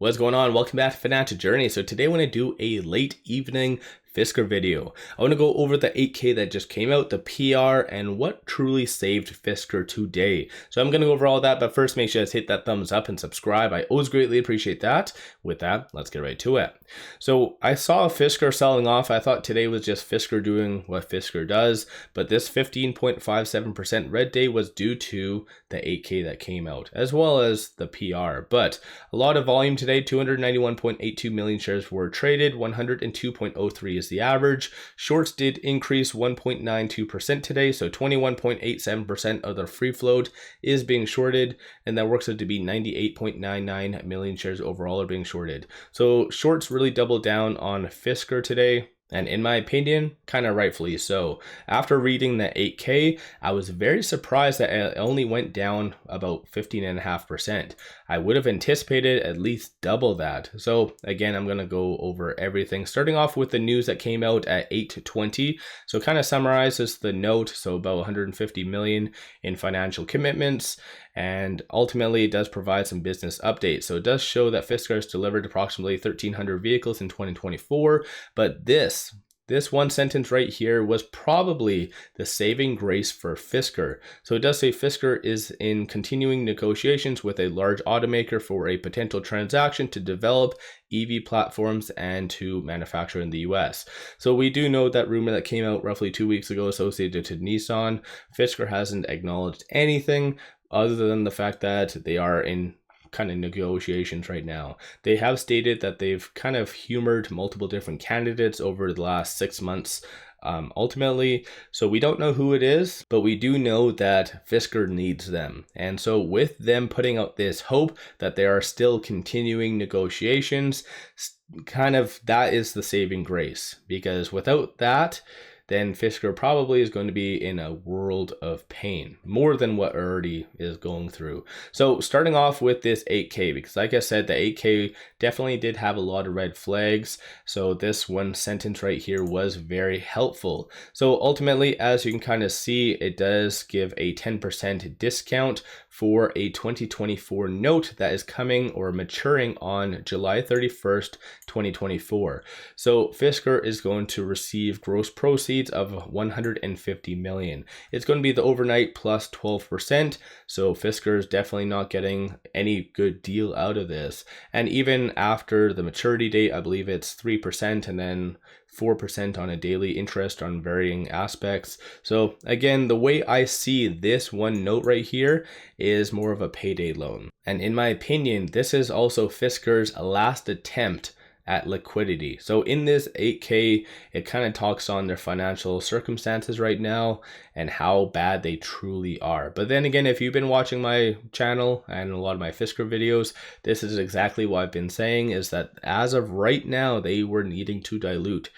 What's going on? Welcome back to Financial Journey. So today I want to do a late evening Fisker video. I want to go over the 8K that just came out, the PR, and what truly saved Fisker today. So I'm going to go over all that, but first make sure to hit that thumbs up and subscribe. I always greatly appreciate that. With that, let's get right to it. So I saw Fisker selling off. I thought today was just Fisker doing what Fisker does, but this 15.57% red day was due to the 8K that came out, as well as the PR. But a lot of volume today, 291.82 million shares were traded, 102.03 is the average. Shorts did increase 1.92% today, so 21.87% of the free float is being shorted, and that works out to be 98.99 million shares overall are being shorted. So shorts really doubled down on Fisker today. And in my opinion, kind of rightfully so. After reading the 8K, I was very surprised that it only went down about 15.5%. I would have anticipated at least double that. So again, I'm going to go over everything, starting off with the news that came out at 8:20. So kind of summarizes the note. So about 150 million in financial commitments. And ultimately, it does provide some business updates. So it does show that Fisker has delivered approximately 1,300 vehicles in 2024. But this one sentence right here was probably the saving grace for Fisker. So it does say Fisker is in continuing negotiations with a large automaker for a potential transaction to develop EV platforms and to manufacture in the US. So we do know that rumor that came out roughly 2 weeks ago associated to Nissan. Fisker hasn't acknowledged anything other than the fact that they are in kind of negotiations right now. They have stated that they've kind of humored multiple different candidates over the last 6 months ultimately. So we don't know who it is, but we do know that Fisker needs them. And so with them putting out this hope that they are still continuing negotiations, kind of that is the saving grace, because without that, then Fisker probably is going to be in a world of pain, more than what already is going through. So starting off with this 8K, because like I said, the 8K definitely did have a lot of red flags. So this one sentence right here was very helpful. So ultimately, as you can kind of see, it does give a 10% discount for a 2024 note that is coming or maturing on July 31st, 2024. So Fisker is going to receive gross proceeds of 150 million. It's going to be the overnight plus 12%. So Fisker is definitely not getting any good deal out of this. And even after the maturity date, I believe it's 3% and then 4% on a daily interest on varying aspects. So again, the way I see this one note right here is more of a payday loan. And in my opinion, this is also Fisker's last attempt at liquidity. So in this 8K, it kind of talks on their financial circumstances right now and how bad they truly are. But then again, if you've been watching my channel and a lot of my Fisker videos, this is exactly what I've been saying, is that as of right now, they were needing to dilute.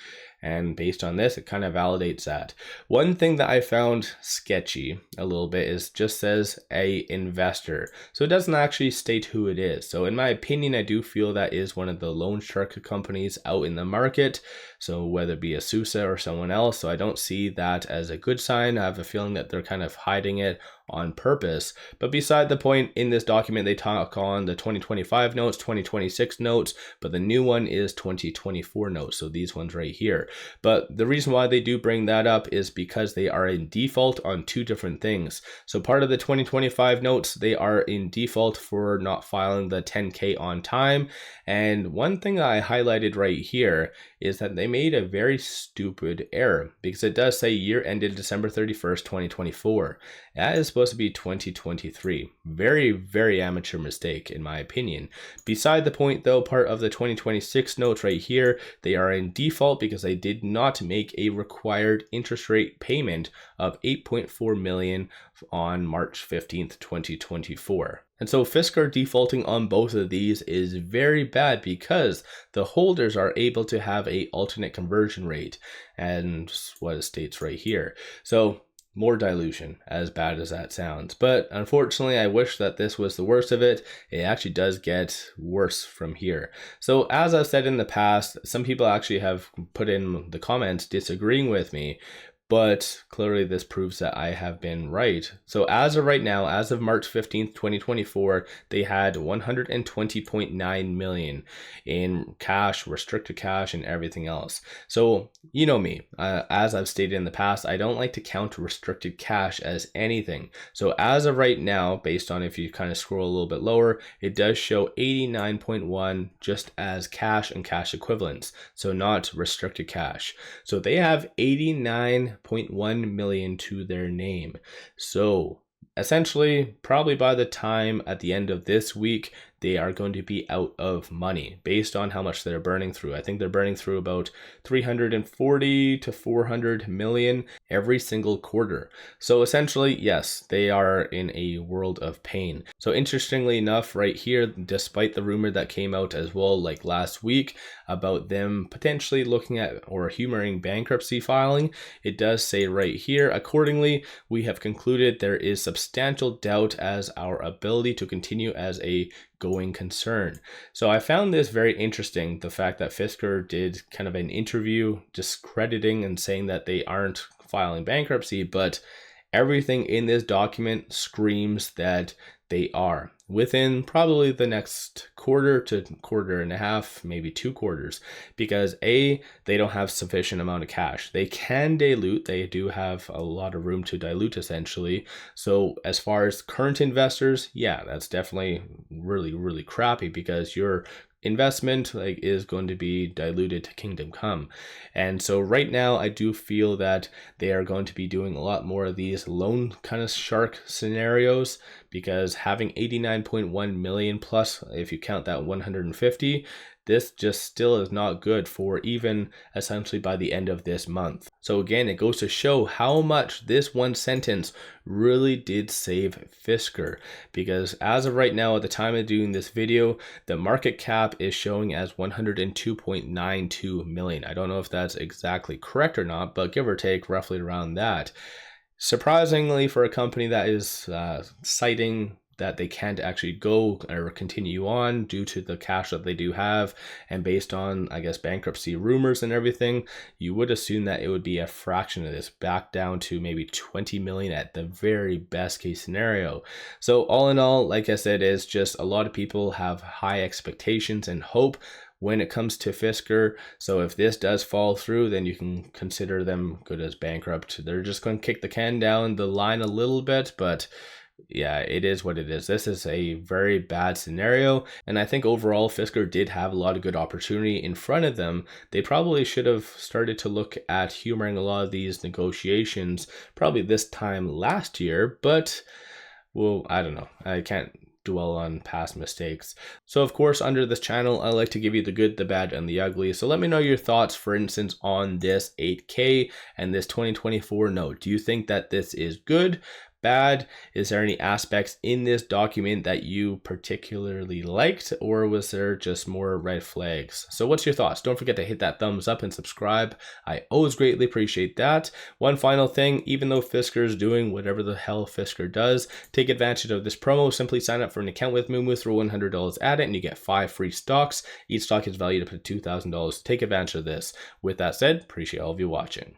And based on this, it kind of validates that. One thing that I found sketchy a little bit is just says a investor. So it doesn't actually state who it is. So in my opinion, I do feel that is one of the loan shark companies out in the market. So whether it be a 𝗖𝗧 or someone else. So I don't see that as a good sign. I have a feeling that they're kind of hiding it on purpose. But beside the point, in this document, they talk on the 2025 notes, 2026 notes, but the new one is 2024 notes. So these ones right here. But the reason why they do bring that up is because they are in default on two different things. So part of the 2025 notes, they are in default for not filing the 10K on time. And one thing that I highlighted right here is that they made a very stupid error, because it does say year ended December 31st, 2024. That is supposed to be 2023. Very, very amateur mistake in my opinion. Beside the point though, part of the 2026 notes right here, they are in default because they did not make a required interest rate payment of 8.4 million on March 15th, 2024. And so Fisker defaulting on both of these is very bad because the holders are able to have a alternate conversion rate, and what it states right here. So more dilution, as bad as that sounds. But unfortunately, I wish that this was the worst of it. It actually does get worse from here. So as I've said in the past, some people actually have put in the comments disagreeing with me. but clearly this proves that I have been right. So as of right now, as of March 15th, 2024, they had 120.9 million in cash, restricted cash, and everything else. So you know me, as I've stated in the past, I don't like to count restricted cash as anything. So as of right now, based on if you kind of scroll a little bit lower, it does show 89.1 just as cash and cash equivalents, so not restricted cash. So they have 89.1 million to their name. So essentially, probably by the time at the end of this week, they are going to be out of money based on how much they're burning through. I think they're burning through about 340 to 400 million every single quarter. So essentially, yes, they are in a world of pain. So interestingly enough, right here, despite the rumor that came out as well, like last week, about them potentially looking at or humoring bankruptcy filing, it does say right here, accordingly, we have concluded there is substantial doubt as our ability to continue as a going concern. So I found this very interesting, the fact that Fisker did kind of an interview discrediting and saying that they aren't filing bankruptcy, but everything in this document screams that they are within probably the next quarter to quarter and a half, maybe 2 quarters, because they don't have sufficient amount of cash. They can dilute, they do have a lot of room to dilute essentially. So as far as current investors, yeah, that's definitely really crappy, because your investment is going to be diluted to kingdom come. And so right now I do feel that they are going to be doing a lot more of these loan kind of shark scenarios, because having 89.1 million plus, if you count that 150, this just still is not good for even essentially by the end of this month. So again, it goes to show how much this one sentence really did save Fisker, because as of right now, at the time of doing this video, the market cap is showing as 102.92 million. I don't know if that's exactly correct or not, but give or take roughly around that. Surprisingly, for a company that is citing that they can't actually go or continue on due to the cash that they do have, and based on, I guess, bankruptcy rumors and everything, you would assume that it would be a fraction of this, back down to maybe 20 million at the very best case scenario. So all in all, like I said, it's just a lot of people have high expectations and hope when it comes to Fisker. So if this does fall through, then you can consider them good as bankrupt. They're just going to kick the can down the line a little bit, but yeah, it is what it is. This is a very bad scenario, and I think overall Fisker did have a lot of good opportunity in front of them. They probably should have started to look at humoring a lot of these negotiations probably this time last year, but well, I don't know. I can't dwell on past mistakes. So of course, under this channel, I like to give you the good, the bad, and the ugly. So let me know your thoughts, for instance, on this 8K and this 2024 note. Do you think that this is good, bad? Is there any aspects in this document that you particularly liked, or was there just more red flags? So what's your thoughts? Don't forget to hit that thumbs up and subscribe. I always greatly appreciate that. One final thing, even though Fisker is doing whatever the hell Fisker does, take advantage of this promo. Simply sign up for an account with 𝗪𝗧𝗛, throw $100 at it, and you get 5 free stocks. Each stock is valued up to $2,000. Take advantage of this. With that said, appreciate all of you watching.